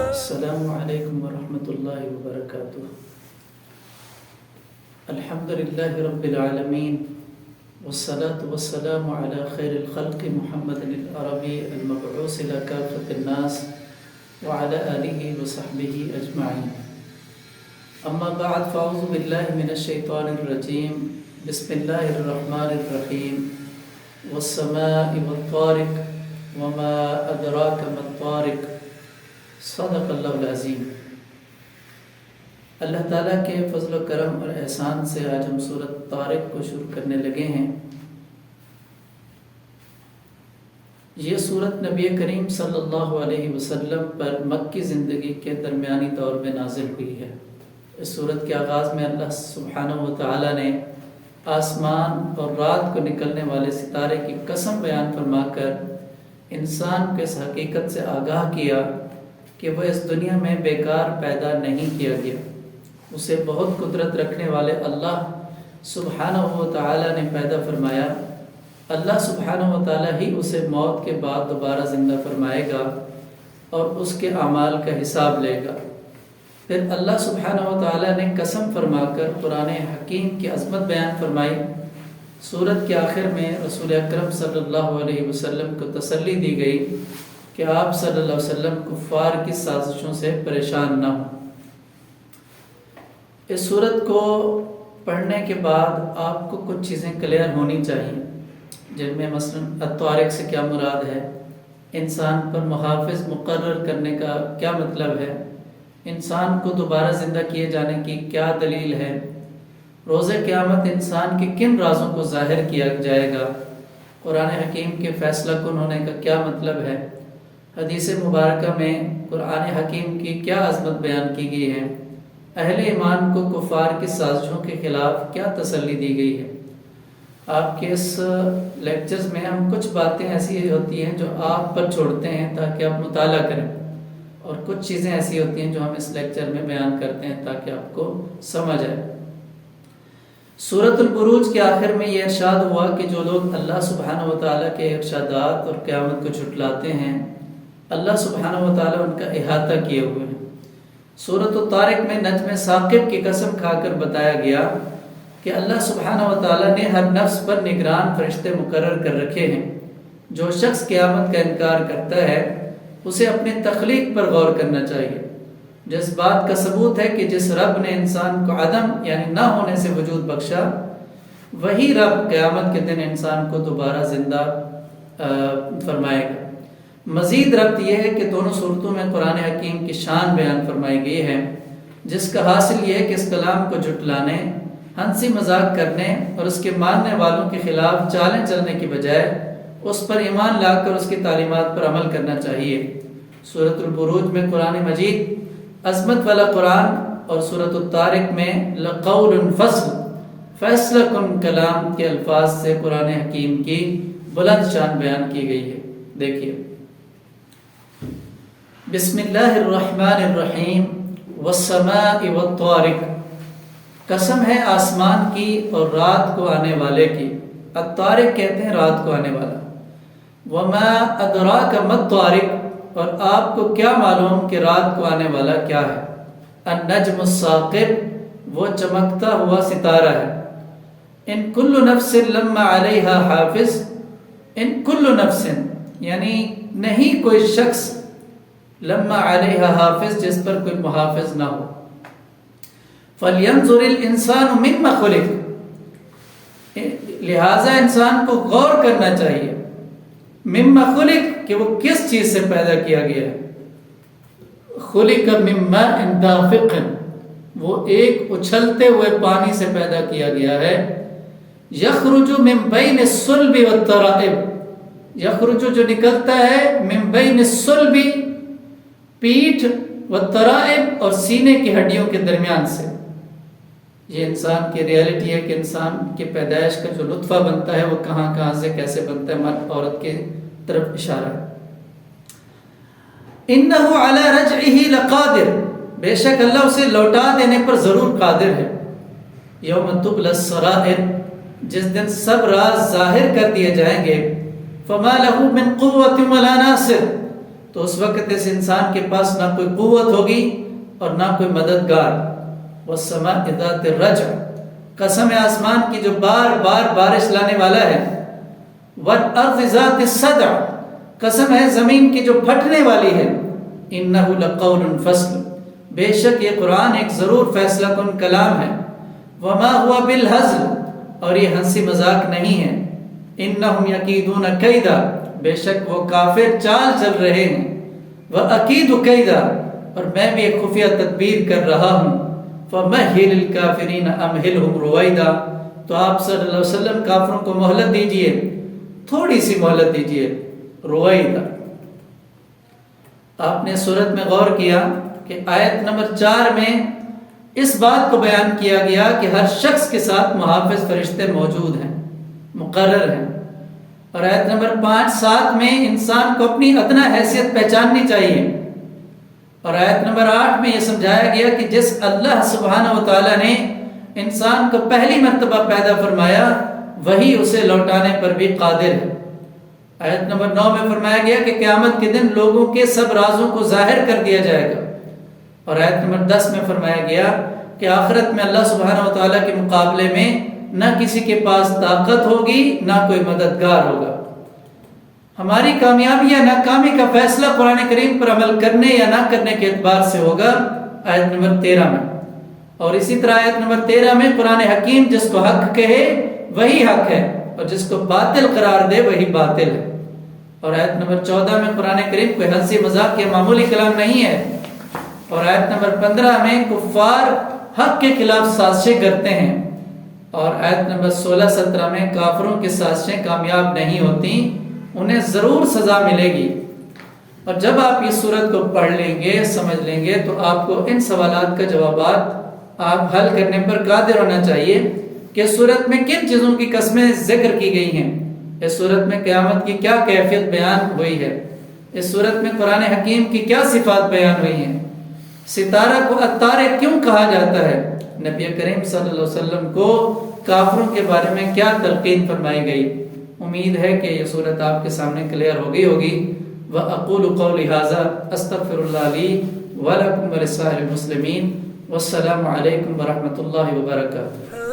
السلام علیکم ورحمۃ اللہ وبرکاتہ۔ الحمد للہ رب العالمین والصلاة والسلام علی خیر الخلق محمد العربی المبعوث إلی کافة الناس وعلى آلہ وصحبہ اجمعین۔ اما بعد فاعوذ باللہ من الشیطان الرجیم، بسم اللہ الرحمن الرحیم۔ والسماء والطارق وما ادراک ما الطارق، صدق اللہ العظیم۔ اللہ تعالیٰ کے فضل و کرم اور احسان سے آج ہم سورۃ طارق کو شروع کرنے لگے ہیں۔ یہ سورت نبی کریم صلی اللہ علیہ وسلم پر مکی زندگی کے درمیانی دور میں نازل ہوئی ہے۔ اس سورت کے آغاز میں اللہ سبحانہ و تعالیٰ نے آسمان اور رات کو نکلنے والے ستارے کی قسم بیان فرما کر انسان کو اس حقیقت سے آگاہ کیا کہ وہ اس دنیا میں بیکار پیدا نہیں کیا گیا، اسے بہت قدرت رکھنے والے اللہ سبحانہ و تعالیٰ نے پیدا فرمایا۔ اللہ سبحانہ و تعالیٰ ہی اسے موت کے بعد دوبارہ زندہ فرمائے گا اور اس کے اعمال کا حساب لے گا۔ پھر اللہ سبحانہ و تعالیٰ نے قسم فرما کر قرآن حکیم کی عظمت بیان فرمائی۔ سورت کے آخر میں رسول اکرم صلی اللہ علیہ وسلم کو تسلی دی گئی کہ آپ صلی اللہ علیہ وسلم کفار کی سازشوں سے پریشان نہ ہوں۔ اس سورت کو پڑھنے کے بعد آپ کو کچھ چیزیں کلیئر ہونی چاہیے، جن میں مثلا الطارق سے کیا مراد ہے، انسان پر محافظ مقرر کرنے کا کیا مطلب ہے، انسان کو دوبارہ زندہ کیے جانے کی کیا دلیل ہے، روز قیامت انسان کے کن رازوں کو ظاہر کیا جائے گا، قرآن حکیم کے فیصلہ کن ہونے کا کیا مطلب ہے، حدیث مبارکہ میں قرآن حکیم کی کیا عظمت بیان کی گئی ہے، اہل ایمان کو کفار کی سازشوں کے خلاف کیا تسلی دی گئی ہے۔ آپ کے اس لیکچرز میں ہم کچھ باتیں ایسی ہوتی ہیں جو آپ پر چھوڑتے ہیں تاکہ آپ مطالعہ کریں، اور کچھ چیزیں ایسی ہوتی ہیں جو ہم اس لیکچر میں بیان کرتے ہیں تاکہ آپ کو سمجھ آئے۔ سورۃ البروج کے آخر میں یہ ارشاد ہوا کہ جو لوگ اللہ سبحانہ و تعالیٰ کے ارشادات اور قیامت کو جھٹلاتے ہیں، اللہ سبحانہ و تعالیٰ ان کا احاطہ کیے ہوئے ہیں۔ سورۃ الطارق میں نجم ثاقب کی قسم کھا کر بتایا گیا کہ اللہ سبحانہ و تعالیٰ نے ہر نفس پر نگران فرشتے مقرر کر رکھے ہیں۔ جو شخص قیامت کا انکار کرتا ہے اسے اپنی تخلیق پر غور کرنا چاہیے۔ جس بات کا ثبوت ہے کہ جس رب نے انسان کو عدم یعنی نہ ہونے سے وجود بخشا، وہی رب قیامت کے دن انسان کو دوبارہ زندہ فرمائے گا۔ مزید ربط یہ ہے کہ دونوں صورتوں میں قرآن حکیم کی شان بیان فرمائی گئی ہے، جس کا حاصل یہ ہے کہ اس کلام کو جھٹلانے، ہنسی مذاق کرنے اور اس کے ماننے والوں کے خلاف چالیں چلنے کی بجائے اس پر ایمان لا کر اس کی تعلیمات پر عمل کرنا چاہیے۔ سورۃ البروج میں قرآن مجید عظمت والا قرآن اور سورۃ الطارق میں لقول فصل فیصلہ کن کلام کے الفاظ سے قرآن حکیم کی بلند شان بیان کی گئی ہے۔ دیکھیے، بسم اللہ الرحمن الرحیم، والسماء والطارق، قسم ہے آسمان کی اور رات کو آنے والے کی۔ الطارق کہتے ہیں رات کو آنے والا۔ وما ادراک ما الطارق، اور آپ کو کیا معلوم کہ رات کو آنے والا کیا ہے۔ النجم الثاقب، وہ چمکتا ہوا ستارہ ہے۔ ان کل نفس لما علیہا حافظ، ان کل نفس یعنی نہیں کوئی شخص، لما علیہا حافظ جس پر کوئی محافظ نہ ہو۔ فَلْيَنْظُرِ الْإِنسَانُ مِمَّا خُلِقَ، لہٰذا انسان کو غور کرنا چاہیے، مما خلق کہ وہ کس چیز سے پیدا کیا گیا ہے۔ خلق من ماء دافق، وہ ایک اچھلتے ہوئے پانی سے پیدا کیا گیا ہے۔ یخرج من بین الصلب والترائب، یخرج جو نکلتا ہے من بین الصلب پیٹھ والترائب اور سینے کی ہڈیوں کے درمیان سے۔ یہ انسان کی ریالٹی ہے کہ انسان کی پیدائش کا جو نطفہ بنتا ہے وہ کہاں کہاں سے کیسے بنتا ہے، مرد عورت کے طرف اشارہ ہے۔ انہ علی رجعہ لقادر، بے شک اللہ اسے لوٹا دینے پر ضرور قادر ہے۔ یوم تبلی السرائر، جس دن سب راز ظاہر کر دیے جائیں گے، فما له من قوت ولا ناصر، تو اس وقت اس انسان کے پاس نہ کوئی قوت ہوگی اور نہ کوئی مددگار۔ والسماء ذات الرجع، قسم ہے آسمان کی جو بار بار بارش لانے والا ہے۔ والارض ذات الصدع، قسم ہے زمین کی جو پھٹنے والی ہے۔ انہ لقول فصل، بے شک یہ قرآن ایک ضرور فیصلہ کن کلام ہے۔ وما هو بالہزل، اور یہ ہنسی مذاق نہیں ہے۔ انہم یکیدون کیدا، بے شک وہ کافر چال چل رہے ہیں۔ وَأَكِيدُ كَيْدًا، اور میں بھی ایک خفیہ تدبیر کر رہا ہوں۔ فَمَهِّلِ الْكَافِرِينَ أَمْهِلْهُمْ رُوَيْدًا، تو آپ صلی اللہ علیہ وسلم کافروں کو مہلت دیجئے، تھوڑی سی مہلت دیجئے، رویدا۔ آپ نے سورت میں غور کیا کہ آیت نمبر 4 میں اس بات کو بیان کیا گیا کہ ہر شخص کے ساتھ محافظ فرشتے موجود ہیں، مقرر ہیں۔ اور آیت نمبر 5-7 میں انسان کو اپنی ادنا حیثیت پہچاننی چاہیے۔ اور آیت نمبر 8 میں یہ سمجھایا گیا کہ جس اللہ سبحانہ و تعالیٰ نے انسان کو پہلی مرتبہ پیدا فرمایا، وہی اسے لوٹانے پر بھی قادر ہے۔ آیت نمبر 9 میں فرمایا گیا کہ قیامت کے دن لوگوں کے سب رازوں کو ظاہر کر دیا جائے گا۔ اور آیت نمبر 10 میں فرمایا گیا کہ آخرت میں اللہ سبحانہ و تعالیٰ کے مقابلے میں نہ کسی کے پاس طاقت ہوگی، نہ کوئی مددگار ہوگا۔ ہماری کامیابی یا ناکامی کا فیصلہ قرآن کریم پر عمل کرنے یا نہ کرنے کے اعتبار سے ہوگا، آیت نمبر 13 میں۔ اور اسی طرح آیت نمبر 13 میں قرآن حکیم جس کو حق کہے وہی حق ہے، اور جس کو باطل قرار دے وہی باطل ہے۔ اور آیت نمبر 14 میں قرآن کریم کوئی ہنسی مذاق یا معمولی کلام نہیں ہے۔ اور آیت نمبر 15 میں کفار حق کے خلاف سازشیں کرتے ہیں۔ اور آیت نمبر 16-17 میں کافروں کی سازشیں کامیاب نہیں ہوتی، انہیں ضرور سزا ملے گی۔ اور جب آپ اس سورت کو پڑھ لیں گے، سمجھ لیں گے، تو آپ کو ان سوالات کا جوابات آپ حل کرنے پر قادر ہونا چاہیے کہ سورت میں کن چیزوں کی قسمیں ذکر کی گئی ہیں، اس سورت میں قیامت کی کیا کیفیت بیان ہوئی ہے، اس سورت میں قرآن حکیم کی کیا صفات بیان ہوئی ہیں، ستارہ کو الطارق کیوں کہا جاتا ہے، نبی کریم صلی اللہ علیہ وسلم کو کافروں کے بارے میں کیا تلقین فرمائی گئی۔ امید ہے کہ یہ صورت آپ کے سامنے کلیئر ہو گئی ہوگی۔ وَأَقُولُ قَوْلِي هَٰذَا أَسْتَغْفِرُ اللَّهَ لِي وَلَكُمْ وَلِسَائِرِ الْمُسْلِمِينَ وَالسَّلَامُ عَلَيْكُمْ وَرَحْمَةُ اللَّهِ وَبَرَكَاتُهُ۔